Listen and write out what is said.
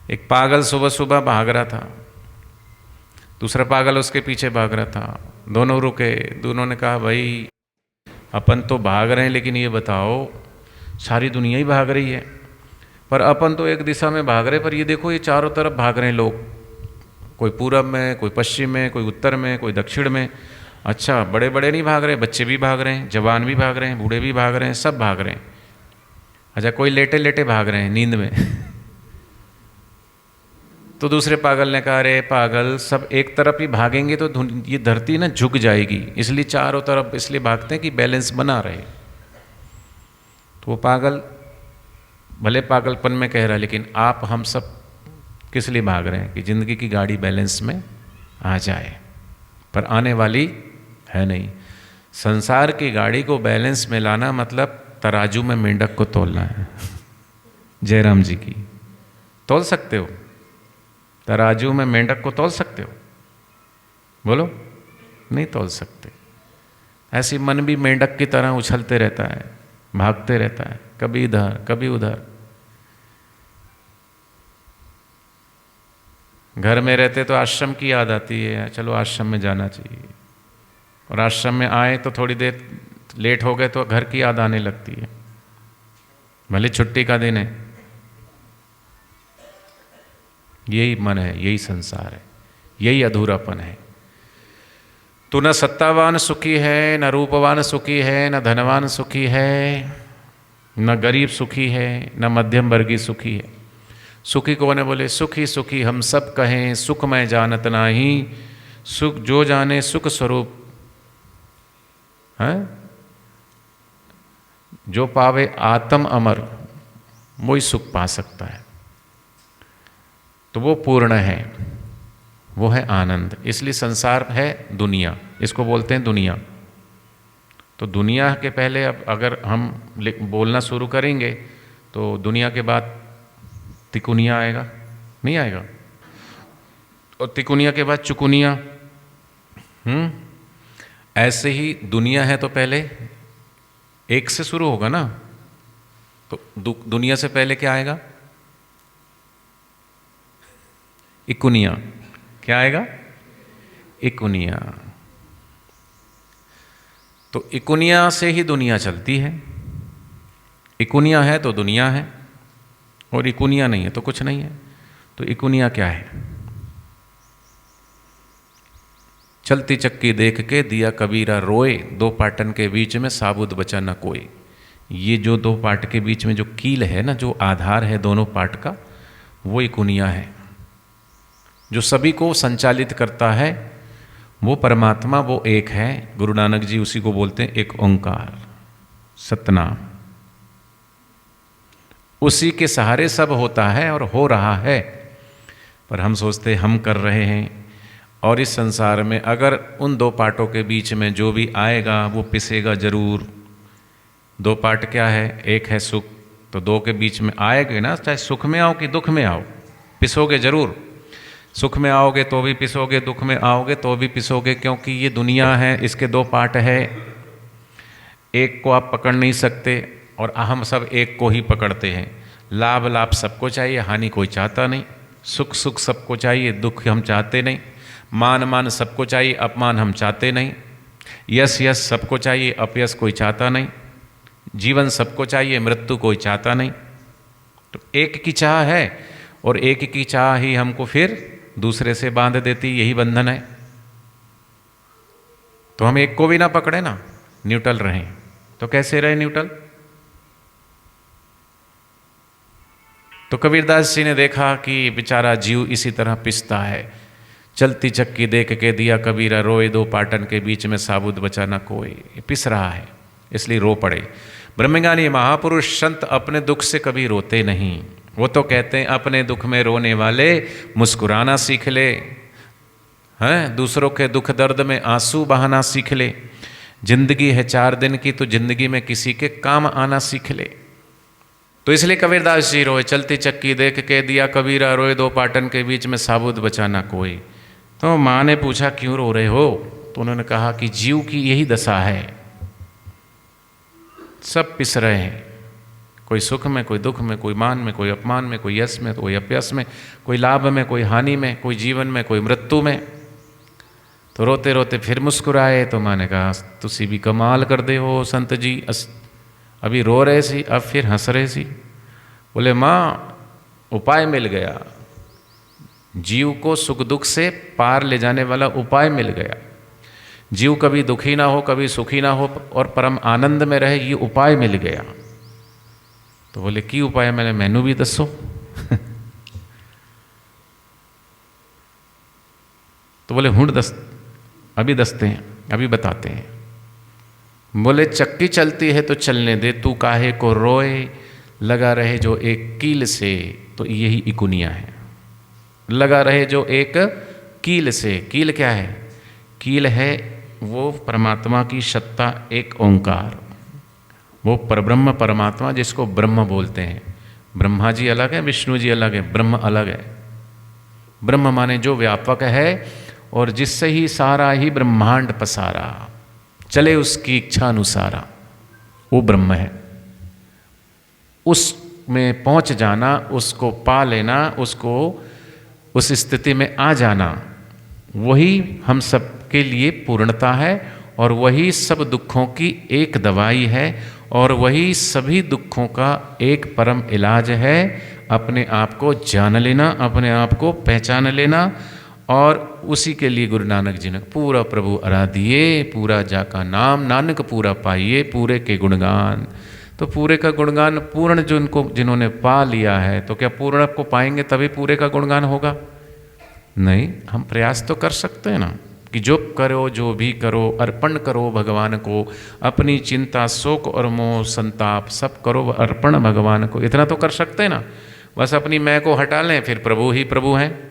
एक पागल सुबह सुबह भाग रहा था, दूसरा पागल उसके पीछे भाग रहा था। दोनों रुके, दोनों ने कहा भाई अपन तो भाग रहे हैं, लेकिन ये बताओ सारी दुनिया ही भाग रही है, पर अपन तो एक दिशा में भाग रहे, पर ये देखो ये चारों तरफ भाग रहे हैं लोग, कोई पूरब में, कोई पश्चिम में, कोई उत्तर में, कोई दक्षिण में। अच्छा, बड़े बड़े नहीं भाग रहे, बच्चे भी भाग रहे हैं, जवान भी भाग रहे हैं, बूढ़े भी भाग रहे हैं, सब भाग रहे हैं। अच्छा, कोई लेटे लेटे भाग रहे हैं नींद में। तो दूसरे पागल ने कहा अरे पागल, सब एक तरफ ही भागेंगे तो ये धरती ना झुक जाएगी, इसलिए चारों तरफ इसलिए भागते हैं कि बैलेंस बना रहे। तो वो पागल भले पागलपन में कह रहा है, लेकिन आप हम सब किस लिए भाग रहे हैं कि जिंदगी की गाड़ी बैलेंस में आ जाए, पर आने वाली है नहीं। संसार की गाड़ी को बैलेंस में लाना मतलब तराजू में मेंढक को तोलना है। जयराम जी की तोल सकते हो? तराजू में मेंढक को तोल सकते हो? बोलो, नहीं तोल सकते। ऐसी मन भी मेंढक की तरह उछलते रहता है, भागते रहता है, कभी इधर कभी उधर। घर में रहते तो आश्रम की याद आती है, चलो आश्रम में जाना चाहिए, और आश्रम में आए तो थोड़ी देर लेट हो गए तो घर की याद आने लगती है, भले छुट्टी का दिन है। यही मन है, यही संसार है, यही अधूरापन है। तो न सत्तावान सुखी है, न रूपवान सुखी है, न धनवान सुखी है, न गरीब सुखी है, न मध्यम वर्गीय सुखी है। सुखी कौन है? बोले सुखी सुखी हम सब कहें, सुख मैं जानत नाही, सुख जो जाने सुख स्वरूप है, जो पावे आत्म अमर वही सुख पा सकता है। तो वो पूर्ण है, वो है आनंद। इसलिए संसार है दुनिया, इसको बोलते हैं दुनिया। तो दुनिया के पहले अब अगर हम बोलना शुरू करेंगे तो दुनिया के बाद तिकुनिया आएगा, नहीं आएगा? और तिकुनिया के बाद चुकुनिया। ऐसे ही दुनिया है तो पहले एक से शुरू होगा ना, तो दुनिया से पहले क्या आएगा? इकुनिया। क्या आएगा? इकुनिया। तो इकुनिया से ही दुनिया चलती है। इकुनिया है तो दुनिया है, और इकुनिया नहीं है तो कुछ नहीं है। तो इकुनिया क्या है? चलती चक्की देख के दिया कबीरा रोए, दो पाटन के बीच में साबुत बचा न कोई। ये जो दो पाट के बीच में जो कील है ना, जो आधार है दोनों पाट का, वो इकुनिया है। जो सभी को संचालित करता है वो परमात्मा, वो एक है। गुरु नानक जी उसी को बोलते हैं एक ओंकार, सतनाम। उसी के सहारे सब होता है और हो रहा है, पर हम सोचते हम कर रहे हैं। और इस संसार में अगर उन दो पार्टों के बीच में जो भी आएगा वो पिसेगा जरूर। दो पार्ट क्या है? एक है सुख, तो दो के बीच में आएगा ना, चाहे सुख में आओ कि दुख में आओ, पिसोगे जरूर। सुख में आओगे तो भी पिसोगे, दुख में आओगे तो भी पिसोगे, क्योंकि ये दुनिया है, इसके दो पार्ट है। एक को आप पकड़ नहीं सकते, और हम सब एक को ही पकड़ते हैं। लाभ लाभ सबको चाहिए, हानि कोई चाहता नहीं। सुख सुख सबको चाहिए, दुख हम चाहते नहीं। मान मान सबको चाहिए, अपमान हम चाहते नहीं। यश यश सबको चाहिए, अपयश कोई चाहता नहीं। जीवन सबको चाहिए, मृत्यु कोई चाहता नहीं। तो एक की चाह है, और एक की चाह ही हमको फिर दूसरे से बांध देती, यही बंधन है। तो हम एक को भी ना पकड़े ना, न्यूट्रल रहें। तो कैसे रहे न्यूट्रल? तो कबीरदास जी ने देखा कि बेचारा जीव इसी तरह पिसता है। चलती चक्की देख के दिया कबीरा रोए, दो पाटन के बीच में साबुत बचा ना कोई। पिस रहा है इसलिए रो पड़े। ब्रह्मज्ञानी महापुरुष संत अपने दुख से कभी रोते नहीं। वो तो कहते हैं अपने दुख में रोने वाले मुस्कुराना सीख ले, हैं? दूसरों के दुख दर्द में आंसू बहाना सीख ले। जिंदगी है 4 दिन की, तो जिंदगी में किसी के काम आना सीख ले। तो इसलिए कबीरदास जी रोए, चलती चक्की देख के दिया कबीरा रोए, दो पाटन के बीच में साबुत बचा ना कोई। तो माँ ने पूछा क्यों रो रहे हो? तो उन्होंने कहा कि जीव की यही दशा है, सब पिस रहे हैं, कोई सुख में, कोई दुख में, कोई मान में, कोई अपमान में, कोई यश में, कोई अपयश में, कोई लाभ में, कोई हानि में, कोई जीवन में, कोई मृत्यु में। तो रोते रोते फिर मुस्कुराए। तो मैंने कहा तुसी भी कमाल कर दे हो संत जी, अभी रो रहे सी, अब फिर हंस रहे सी। बोले माँ उपाय मिल गया, जीव को सुख दुख से पार ले जाने वाला उपाय मिल गया। जीव कभी दुखी ना हो, कभी सुखी ना हो और परम आनंद में रहे, ये उपाय मिल गया। तो बोले की उपाय? मैंने मैनू भी दसो। तो बोले हुण दस, अभी दसते हैं, अभी बताते हैं। बोले चक्की चलती है तो चलने दे, तू काहे को रोए, लगा रहे जो एक कील से। तो यही इकुनिया है, लगा रहे जो एक कील से। कील क्या है? कील है वो परमात्मा की सत्ता, एक ओंकार, वो परब्रह्म परमात्मा जिसको ब्रह्म बोलते हैं। ब्रह्मा जी अलग है, विष्णु जी अलग है, ब्रह्म अलग है। ब्रह्म माने जो व्यापक है और जिससे ही सारा ही ब्रह्मांड पसारा, चले उसकी इच्छा अनुसारा, वो ब्रह्म है। उसमें पहुंच जाना, उसको पा लेना, उसको उस स्थिति में आ जाना, वही हम सब के लिए पूर्णता है और वही सब दुखों की एक दवाई है और वही सभी दुखों का एक परम इलाज है। अपने आप को जान लेना, अपने आप को पहचान लेना, और उसी के लिए गुरु नानक जी ने पूरा प्रभु आराधिए, पूरा जाका नाम नानक पूरा पाइए, पूरे के गुणगान। तो पूरे का गुणगान पूर्ण जिन्होंने पा लिया है, तो क्या पूर्ण को पाएंगे तभी पूरे का गुणगान होगा? नहीं, हम प्रयास तो कर सकते हैं ना कि जो करो, जो भी करो, अर्पण करो भगवान को। अपनी चिंता, शोक और मोह, संताप सब करो अर्पण भगवान को। इतना तो कर सकते हैं ना। बस अपनी मैं को हटा लें, फिर प्रभु ही प्रभु हैं।